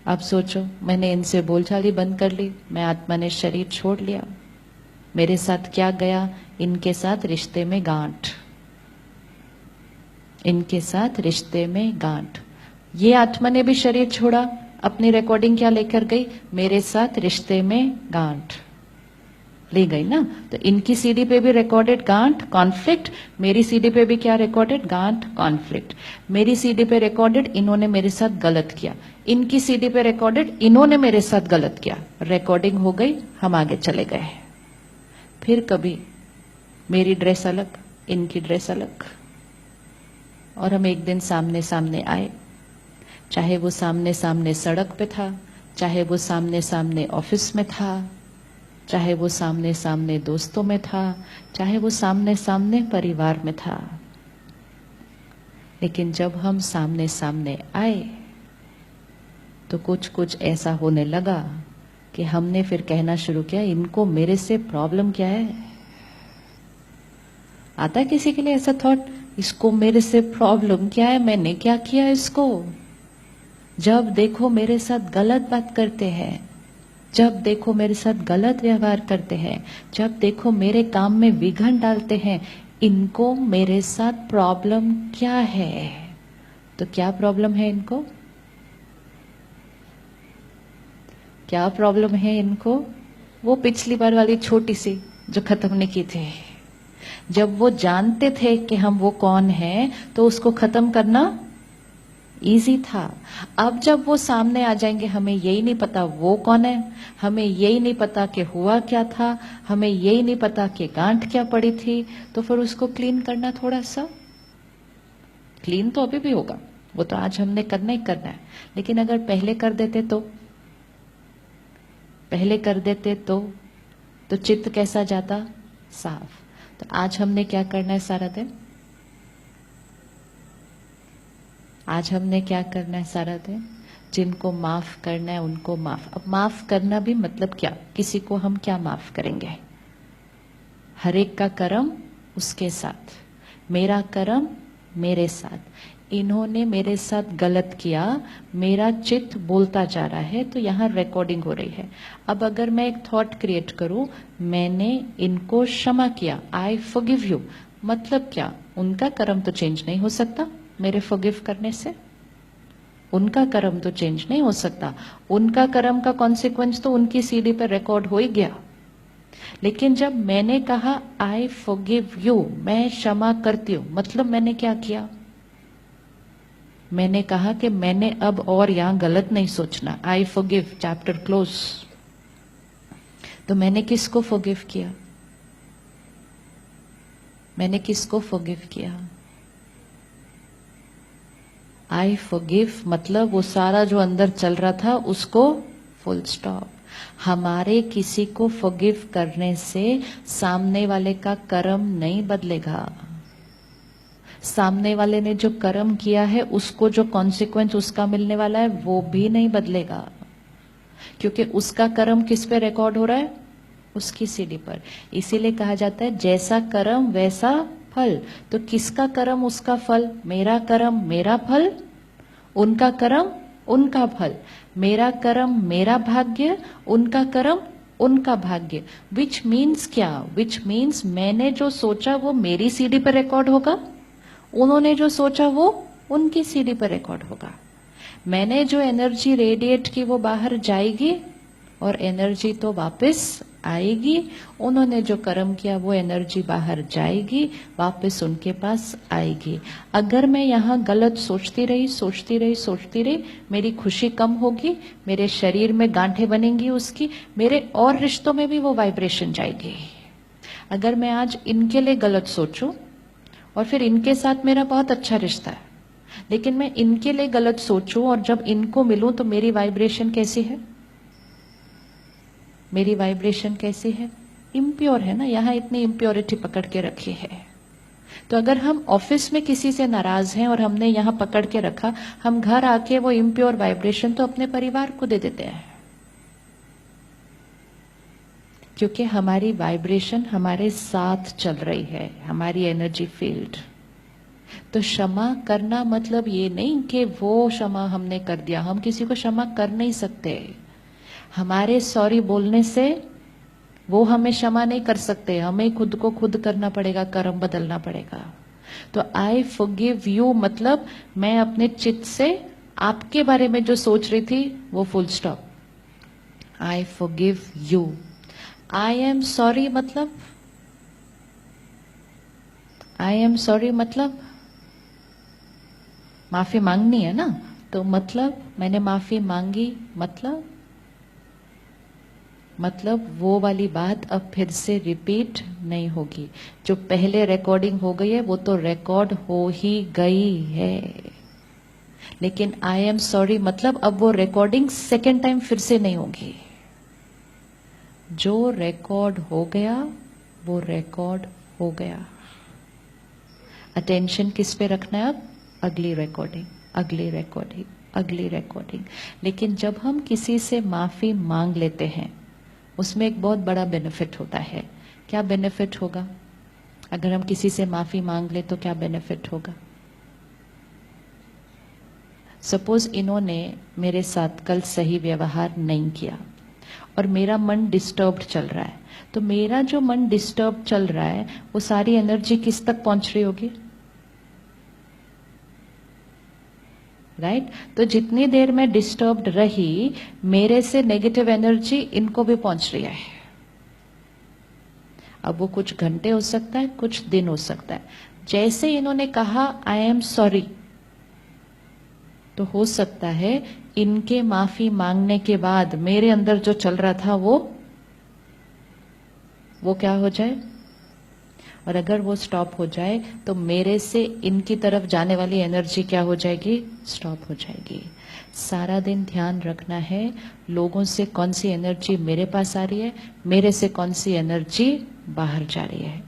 अब सोचो, मैंने इनसे बोलचाल ही बंद कर ली, मैं आत्मा ने शरीर छोड़ लिया, मेरे साथ क्या गया? इनके साथ रिश्ते में गांठ, इनके साथ रिश्ते में गांठ। ये आत्मा ने भी शरीर छोड़ा, अपनी रिकॉर्डिंग क्या लेकर गई? मेरे साथ रिश्ते में गांठ ले गई ना। तो इनकी सीडी पे भी रिकॉर्डेड गांठ कॉन्फ्लिक्ट, मेरी सीडी पे भी क्या रिकॉर्डेड? गांठ कॉन्फ्लिक्ट। मेरी सीडी पे रिकॉर्डेड इन्होंने मेरे साथ गलत किया, इनकी सीडी पे रिकॉर्डेड इन्होंने मेरे साथ गलत किया। रिकॉर्डिंग हो गई, हम आगे चले गए। फिर कभी मेरी ड्रेस अलग, इनकी ड्रेस अलग, और हम एक दिन सामने सामने आए, चाहे वो सामने सामने सड़क पे था, चाहे वो सामने सामने ऑफिस में था, चाहे वो सामने सामने दोस्तों में था, चाहे वो सामने सामने परिवार में था। लेकिन जब हम सामने सामने आए तो कुछ कुछ ऐसा होने लगा कि हमने फिर कहना शुरू किया, इनको मेरे से प्रॉब्लम क्या है? आता है किसी के लिए ऐसा थॉट, इसको मेरे से प्रॉब्लम क्या है, मैंने क्या किया इसको? जब देखो मेरे साथ गलत बात करते हैं, जब देखो मेरे साथ गलत व्यवहार करते हैं, जब देखो मेरे काम में विघ्न डालते हैं, इनको मेरे साथ प्रॉब्लम क्या है? तो क्या प्रॉब्लम है इनको? क्या प्रॉब्लम है इनको? वो पिछली बार वाली छोटी सी जो खत्म नहीं की थी। जब वो जानते थे कि हम वो कौन हैं, तो उसको खत्म करना इजी था। अब जब वो सामने आ जाएंगे, हमें यही नहीं पता वो कौन है, हमें यही नहीं पता कि हुआ क्या था, हमें यही नहीं पता कि गांठ क्या पड़ी थी, तो फिर उसको क्लीन करना, थोड़ा सा क्लीन तो अभी भी होगा, वो तो आज हमने करना ही करना है। लेकिन अगर पहले कर देते तो, पहले कर देते तो चित्त कैसा जाता? साफ। तो आज हमने क्या करना है सारा दिन? आज हमने क्या करना है सारा दिन? जिनको माफ करना है उनको माफ। अब माफ करना भी मतलब क्या? किसी को हम क्या माफ करेंगे? हर एक का कर्म उसके साथ, मेरा कर्म मेरे साथ। इन्होंने मेरे साथ गलत किया, मेरा चित्त बोलता जा रहा है, तो यहाँ रिकॉर्डिंग हो रही है। अब अगर मैं एक थॉट क्रिएट करूं, मैंने इनको क्षमा किया, आई फॉरगिव यू, मतलब क्या? उनका कर्म तो चेंज नहीं हो सकता मेरे फॉरगिव करने से, उनका कर्म तो चेंज नहीं हो सकता, उनका कर्म का कॉन्सिक्वेंस तो उनकी सीडी पर रिकॉर्ड हो ही गया। लेकिन जब मैंने कहा आई फॉरगिव यू, मैं क्षमा करती हूं, मतलब मैंने क्या किया? मैंने कहा कि मैंने अब और यहां गलत नहीं सोचना, आई फॉरगिव, चैप्टर क्लोज। तो मैंने किसको फॉरगिव किया? मैंने किसको फॉरगिव किया? आई फॉरगिव मतलब वो सारा जो अंदर चल रहा था उसको फुल स्टॉप। हमारे किसी को फॉरगिव करने से सामने वाले का कर्म नहीं बदलेगा। सामने वाले ने जो कर्म किया है उसको जो कॉन्सिक्वेंस उसका मिलने वाला है वो भी नहीं बदलेगा, क्योंकि उसका कर्म किस पे रिकॉर्ड हो रहा है? उसकी सीडी पर। इसीलिए कहा जाता है जैसा कर्म वैसा फल। तो किसका कर्म उसका फल? मेरा कर्म मेरा फल, उनका कर्म उनका फल। मेरा कर्म मेरा भाग्य, उनका कर्म उनका भाग्य। विच मीन्स क्या? विच मीन्स मैंने जो सोचा वो मेरी सीडी पर रिकॉर्ड होगा, उन्होंने जो सोचा वो उनकी सीडी पर रिकॉर्ड होगा। मैंने जो एनर्जी रेडिएट की वो बाहर जाएगी और एनर्जी तो वापस आएगी, उन्होंने जो कर्म किया वो एनर्जी बाहर जाएगी, वापस उनके पास आएगी। अगर मैं यहाँ गलत सोचती रही, मेरी खुशी कम होगी, मेरे शरीर में गांठें बनेंगी उसकी, मेरे और रिश्तों में भी वो वाइब्रेशन जाएगी। अगर मैं आज इनके लिए गलत सोचूं और फिर इनके साथ मेरा बहुत अच्छा रिश्ता है, लेकिन मैं इनके लिए गलत सोचूं और जब इनको मिलूं तो मेरी वाइब्रेशन कैसी है? मेरी वाइब्रेशन कैसी है? इम्प्योर है ना। यहाँ इतनी इम्प्योरिटी पकड़ के रखी है। तो अगर हम ऑफिस में किसी से नाराज हैं और हमने यहाँ पकड़ के रखा, हम घर आके वो इम्प्योर वाइब्रेशन तो अपने परिवार को दे देते हैं, क्योंकि हमारी वाइब्रेशन हमारे साथ चल रही है, हमारी एनर्जी फील्ड। तो क्षमा करना मतलब ये नहीं कि वो क्षमा हमने कर दिया, हम किसी को क्षमा कर नहीं सकते। हमारे सॉरी बोलने से वो हमें क्षमा नहीं कर सकते, हमें खुद को खुद करना पड़ेगा, कर्म बदलना पड़ेगा। तो आई फॉरगिव यू मतलब मैं अपने चित्त से आपके बारे में जो सोच रही थी वो full stop. I forgive you. I am sorry मतलब आई एम सॉरी मतलब माफी मांगनी है ना, तो मतलब मैंने माफी मांगी, मतलब वो वाली बात अब फिर से रिपीट नहीं होगी। जो पहले रिकॉर्डिंग हो गई है वो तो रिकॉर्ड हो ही गई है, लेकिन आई एम सॉरी मतलब अब वो रिकॉर्डिंग सेकेंड टाइम फिर से नहीं होगी। जो रिकॉर्ड हो गया वो रिकॉर्ड हो गया। अटेंशन किस पे रखना है अब? अगली रिकॉर्डिंग, अगली रिकॉर्डिंग, अगली रिकॉर्डिंग। लेकिन जब हम किसी से माफी मांग लेते हैं उसमें एक बहुत बड़ा बेनिफिट होता है। क्या बेनिफिट होगा? अगर हम किसी से माफी मांग ले तो क्या बेनिफिट होगा? सपोज इन्होंने मेरे साथ कल सही व्यवहार नहीं किया और मेरा मन डिस्टर्ब्ड चल रहा है, तो मेरा जो मन डिस्टर्ब चल रहा है वो सारी एनर्जी किस तक पहुंच रही होगी? राइट? तो जितनी देर मैं डिस्टर्ब्ड रही मेरे से नेगेटिव एनर्जी इनको भी पहुंच रही है। अब वो कुछ घंटे हो सकता है, कुछ दिन हो सकता है। जैसे इन्होंने कहा आई एम सॉरी, तो हो सकता है इनके माफी मांगने के बाद मेरे अंदर जो चल रहा था वो क्या हो जाए, और अगर वो स्टॉप हो जाए तो मेरे से इनकी तरफ जाने वाली एनर्जी क्या हो जाएगी? स्टॉप हो जाएगी। सारा दिन ध्यान रखना है लोगों से कौन सी एनर्जी मेरे पास आ रही है, मेरे से कौन सी एनर्जी बाहर जा रही है।